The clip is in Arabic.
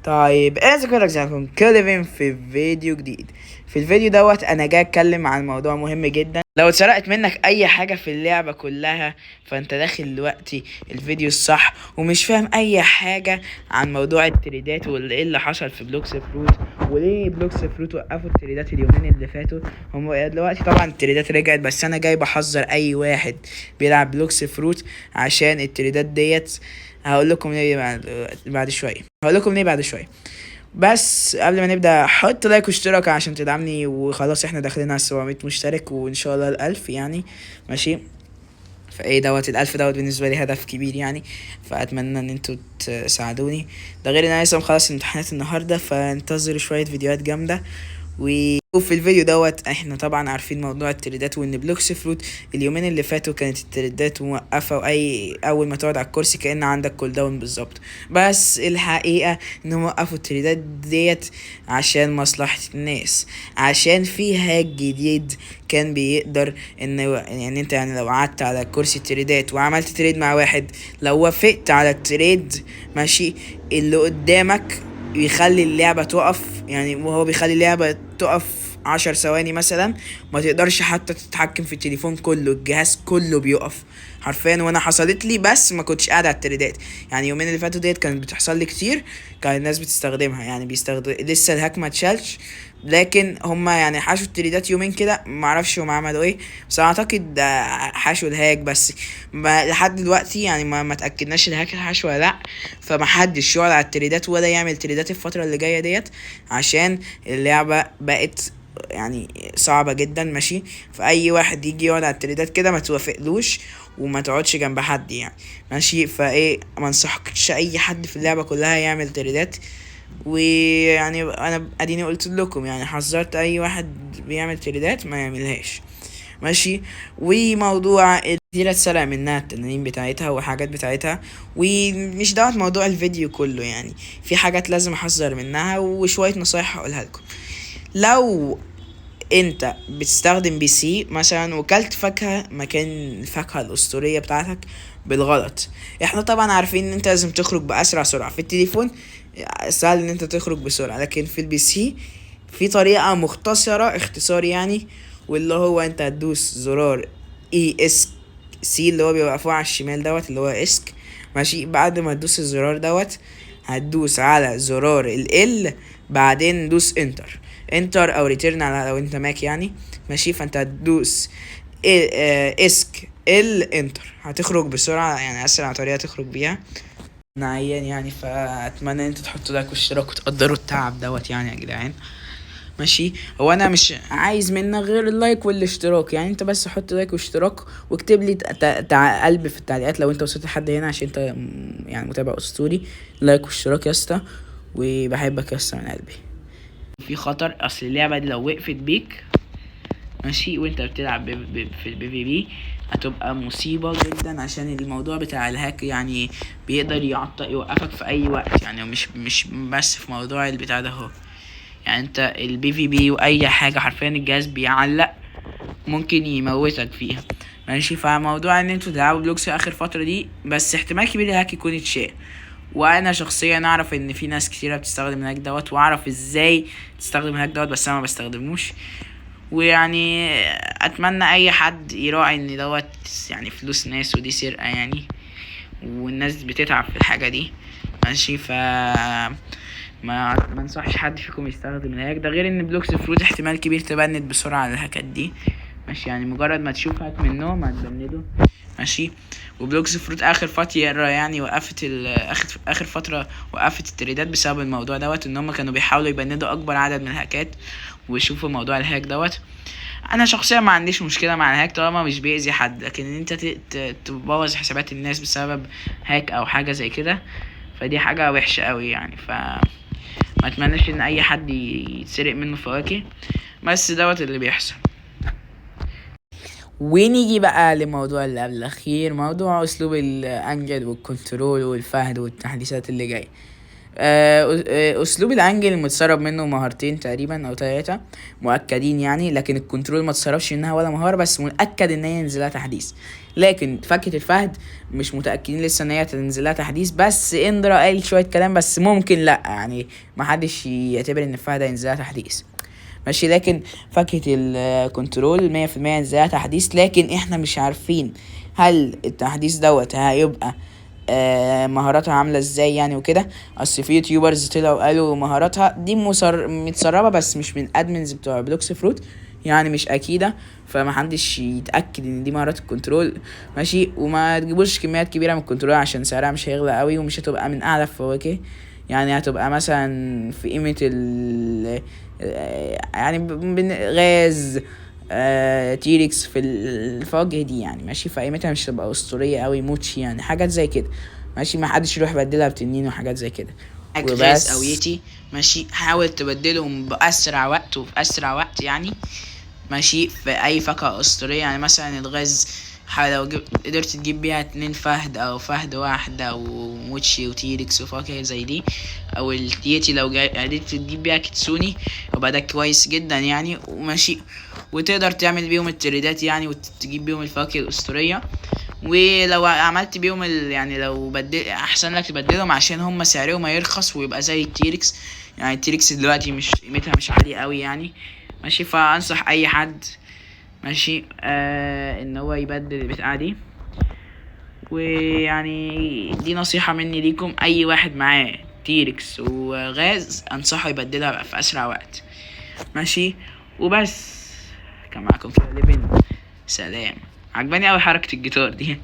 طيب ازيكم ازيكم كلفين في فيديو جديد. في الفيديو دوت انا جاي اتكلم عن موضوع مهم جدا. لو اتسرقت منك اي حاجة في اللعبة كلها فانت داخل دلوقتي الفيديو الصح ومش فاهم اي حاجة عن موضوع التريدات وايه اللي حصل في بلوكس فروت وليه بلوكس فروت وقفوا التريدات اليومين اللي فاتوا. هم دلوقتي طبعا التريدات رجعت، بس انا جاي بحذر اي واحد بيلعب بلوكس فروت عشان التريدات ديت. هقول لكم ليه بعد شويه. بس قبل ما نبدا حط لايك واشتراك عشان تدعمني، وخلاص احنا داخلين على 700 مشترك وان شاء الله الالف يعني. ماشي. فايه دوت الالف دوت بالنسبه لي هدف كبير يعني، فاتمنى ان انتوا تساعدوني. ده غير ان انا لسه مخلص امتحانات النهارده، فانتظروا شويه فيديوهات جامده. وفي الفيديو دوت احنا طبعا عارفين موضوع التريدات، وان بلوكس فروت اليومين اللي فاتوا كانت التريدات موقفه، واي اول ما تقعد على الكرسي كأن عندك كول داون بالظبط. بس الحقيقه انهم وقفوا التريدات ديت عشان مصلحه الناس، عشان في هاك جديد كان بيقدر ان يعني انت يعني لو قعدت على كرسي التريدات وعملت تريد مع واحد، لو وافقت على التريد ماشي، اللي قدامك بيخلي اللعبة تقف، يعني وهو بيخلي اللعبة تقف 10 ثواني مثلا. ما تقدرش حتى تتحكم في التليفون كله، الجهاز كله بيقف حرفيا. وانا حصلت لي بس ما كنتش قاعد على التريدات، يعني يومين اللي فاتوا ديت كانت بتحصل لي كتير. كان الناس بتستخدمها، يعني لسه الهاك ما اتشالش، لكن هما يعني حاشوا التريدات يومين كده، ما اعرفش هما عملوا ايه، بس اعتقد حاشوا الهاك بس. ما لحد دلوقتي يعني ما تاكدناش الهاك حاشوا ولا لا. فما حدش يقعد على التريدات ولا يعمل تريدات الفتره اللي جايه ديت، عشان اللعبه بقت يعني صعبة جدا. ماشي. فأي واحد يجي يقعد على التريدات كده ما توافقلوش وما تقعدش جنب حد يعني. ماشي. فايه ما انصحكش اي حد في اللعبة كلها يعمل تريدات. ويعني انا اديني قلت لكم، يعني حذرت اي واحد بيعمل تريدات ما يعملهاش. ماشي. وموضوع الديرة اتسرق منها التنانين بتاعتها والحاجات بتاعتها، ومش دوت موضوع الفيديو كله يعني. في حاجات لازم احذر منها وشوية نصايح هقولها لكم. لو انت بتستخدم بي سي مثلا وكلت فاكهة مكان الفاكهة الأسطورية بتاعتك بالغلط، احنا طبعا عارفين ان انت لازم تخرج بأسرع سرعة. في التليفون سهل ان انت تخرج بسرعة، لكن في البي سي في طريقة مختصرة، اختصار يعني، واللي هو انت هتدوس زرار اي اس سي اللي هو بيبقى فوق على الشمال دوت اللي هو اسك. ماشي. بعد ما تدوس الزرار دوت هتدوس على زرار ال بعدين دوس انتر او ريتيرن على لو انت ماك يعني. ماشي. فانت هتدوس اسك انتر، هتخرج بسرعة، يعني اسرع طريقة تخرج بيها. انا عيان يعني، فاتمنى ان انتوا تحطوا لايك واشتراك وتقدروا التعب دوت يعني يا جدعان. ماشي. هو انا مش عايز منك غير اللايك والاشتراك، يعني انت بس حط لايك واشتراك واكتب لي قلب في التعليقات لو انت وصلت لحد هنا، عشان انت يعني متابع اسطوري. لايك واشتراك يا اسطى، وبحبك يا اسطى من قلبي. في خطر، اصل اللعبه دي لو وقفت بيك ماشي وانت بتلعب في البي في بي هتبقى مصيبة جدا، عشان الموضوع بتاع الهاك يعني بيقدر يوقفك في اي وقت يعني. مش بس في موضوع البتاع ده هو، يعني انت البي في بي واي حاجة حرفيا الجهاز بيعلق ممكن يموتك فيها. ماشي. فموضوع ان انتوا تلعبوا بلوكس اخر فترة دي، بس احتمال كبير الهاك يكون اتشال. وانا شخصيا اعرف ان في ناس كتيرة بتستخدم الهاك دوت، واعرف ازاي تستخدم الهاك دوت، بس انا ما بستخدموش. ويعني اتمنى اي حد يراعي ان دوت يعني فلوس ناس ودي سرقة يعني، والناس بتتعب في الحاجة دي. ماشي. ما انصحش حد فيكم يستخدم الهاك ده، غير ان بلوكس فروت احتمال كبير تبند بسرعة على الهاكات دي. ماشي. يعني مجرد ما تشوف هاك منهم هتبنده. ماشي. وبلوكس فروت اخر فترة يعني وقفت اخر فترة وقفت التريدات بسبب الموضوع دوت، ان هم كانوا بيحاولوا يبندوا اكبر عدد من الهاكات ويشوفوا موضوع الهاك دوت. انا شخصيا ما عنديش مشكله مع الهاك طالما مش بيأذي حد، لكن ان انت تبوظ حسابات الناس بسبب هاك او حاجه زي كده فدي حاجه وحشه قوي يعني. ما اتمناش ان اي حد يتسرق منه فواكه، بس دوت اللي بيحصل. ونيجي بقى لموضوع اللي قبل الاخير، موضوع اسلوب الانجل والكنترول والفهد والتحديثات اللي جايه. اسلوب الانجل متسرب منه مهارتين تقريبا او 3 مؤكدين يعني، لكن الكنترول ما تسربش منها ولا مهارة، بس مؤكد ان هي ينزلها تحديث. لكن فكة الفهد مش متأكدين لسه ان هي تنزلها تحديث، بس اندرا قال شوية كلام، بس ممكن لا يعني محدش يعتبر ان الفهد هينزلها تحديث. ماشي، لكن فكرة الكنترول 100% هينزلها تحديث، لكن احنا مش عارفين هل التحديث دوت هيبقى مهاراتها عامله ازاي يعني وكده. اصل في يوتيوبرز طلعوا قالوا مهاراتها دي متسربه، بس مش من ادمنز بتوع بلوكس فروت يعني، مش اكيده، فمحدش يتاكد ان دي مهارات الكنترول. ماشي، وما تجيبوش كميات كبيره من الكنترول عشان سعرها مش هيغلى قوي، ومش هتبقى من اعلى الفواكه يعني، هتبقى مثلا في قيمه يعني غاز تيركس في الفواكه دي يعني. ماشي، فقيمتها مش تبقى اسطوريه قوي، موتشي يعني، حاجات زي كده. ماشي، ما حدش يروح يبدلها بتنين وحاجات زي كده. غاز او يتي، ماشي، حاول تبدلهم باسرع وقت وفي اسرع وقت يعني. ماشي، في اي فاكهه اسطوريه يعني، مثلا الغاز لو قدرت تجيب بيها 2 فهد او فهد واحد او موتشي وتيركس وفاكهه زي دي، او اليتي لو قدرت تجيب بيها كيتسوني، يبقى ده كويس جدا يعني. وماشي، وتقدر تعمل بيهم التريدات يعني، وتجيب بيهم الفواكه الاسطوريه. ولو عملت بيهم يعني لو احسن لك تبدلهم عشان هم سعرهم هيرخص ويبقى زي التيركس يعني. التيركس دلوقتي مش قيمتها مش عاليه قوي يعني. ماشي، فانصح اي حد ماشي ان هو يبدل البتاعه دي. ويعني دي نصيحه مني ليكم، اي واحد معاه تيركس وغاز انصحه يبدلها في اسرع وقت. ماشي، وبس. كان معاكم ليفن، سلام. عجباني اوي حركه الجيتار دي.